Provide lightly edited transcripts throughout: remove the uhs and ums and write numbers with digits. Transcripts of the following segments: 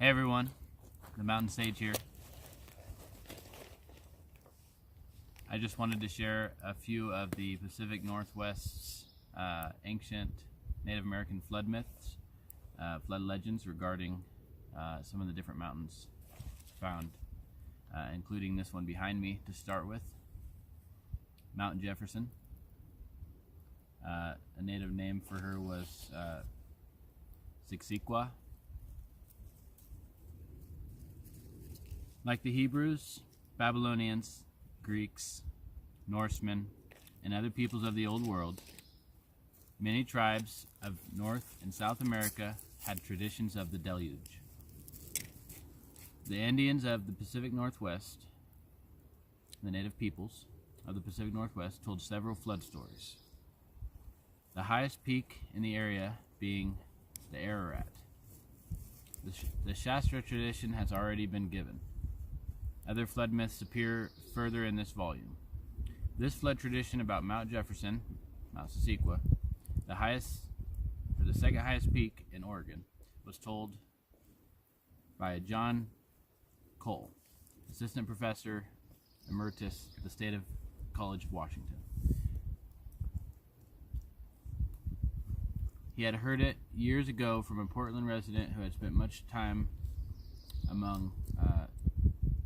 Hey everyone, the Mountain Sage here. I just wanted to share a few of the Pacific Northwest's ancient Native American flood myths, flood legends regarding some of the different mountains found, including this one behind me to start with, Mount Jefferson. A native name for her was Seekseekqua. Like the Hebrews, Babylonians, Greeks, Norsemen, and other peoples of the Old World, many tribes of North and South America had traditions of the deluge. The Indians of the Pacific Northwest, the native peoples of the Pacific Northwest, told several flood stories. The highest peak in the area being the Ararat. The Shastra tradition has already been given. Other flood myths appear further in this volume. This flood tradition about Mount Jefferson, Mount Seekseekqua, the second highest peak in Oregon, was told by John Cole, assistant professor emeritus at the State College of Washington. He had heard it years ago from a Portland resident who had spent much time among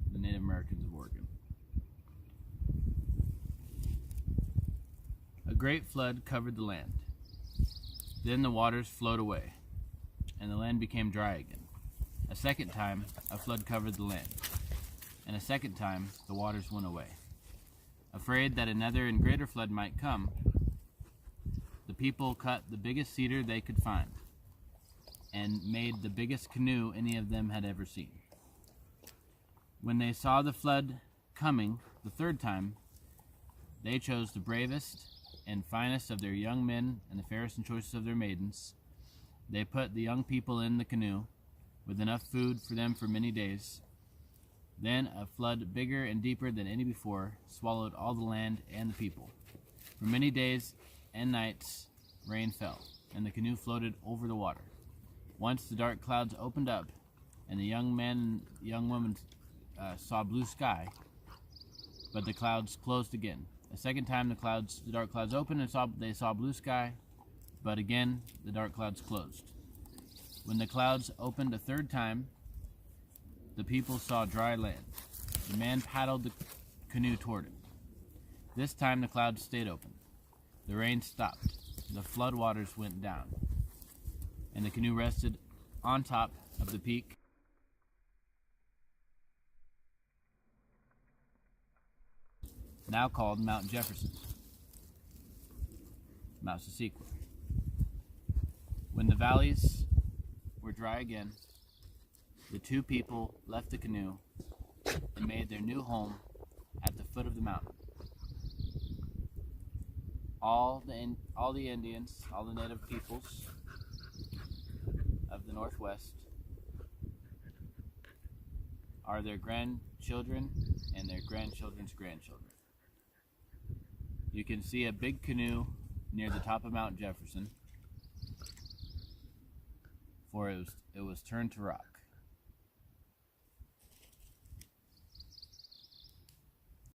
the Native Americans of Oregon. A great flood covered the land. Then the waters flowed away, and the land became dry again. A second time, a flood covered the land, and a second time, the waters went away. Afraid that another and greater flood might come, the people cut the biggest cedar they could find, and made the biggest canoe any of them had ever seen. When they saw the flood coming the third time, they chose the bravest and finest of their young men and the fairest and choicest of their maidens. They put the young people in the canoe with enough food for them for many days. Then a flood bigger and deeper than any before swallowed all the land and the people. For many days and nights rain fell, and the canoe floated over the water. Once the dark clouds opened up, and the young man and young woman saw blue sky, but the clouds closed again. A second time the dark clouds opened and they saw blue sky, but again the dark clouds closed. When the clouds opened a third time, the people saw dry land. The man paddled the canoe toward it. This time the clouds stayed open. The rain stopped. The flood waters went down, and the canoe rested on top of the peak. Now called Mount Jefferson, Mount Seekseekqua. When the valleys were dry again, the two people left the canoe and made their new home at the foot of the mountain. All the Indians, all the native peoples of the Northwest are their grandchildren and their grandchildren's grandchildren. You can see a big canoe near the top of Mount Jefferson, for it was turned to rock.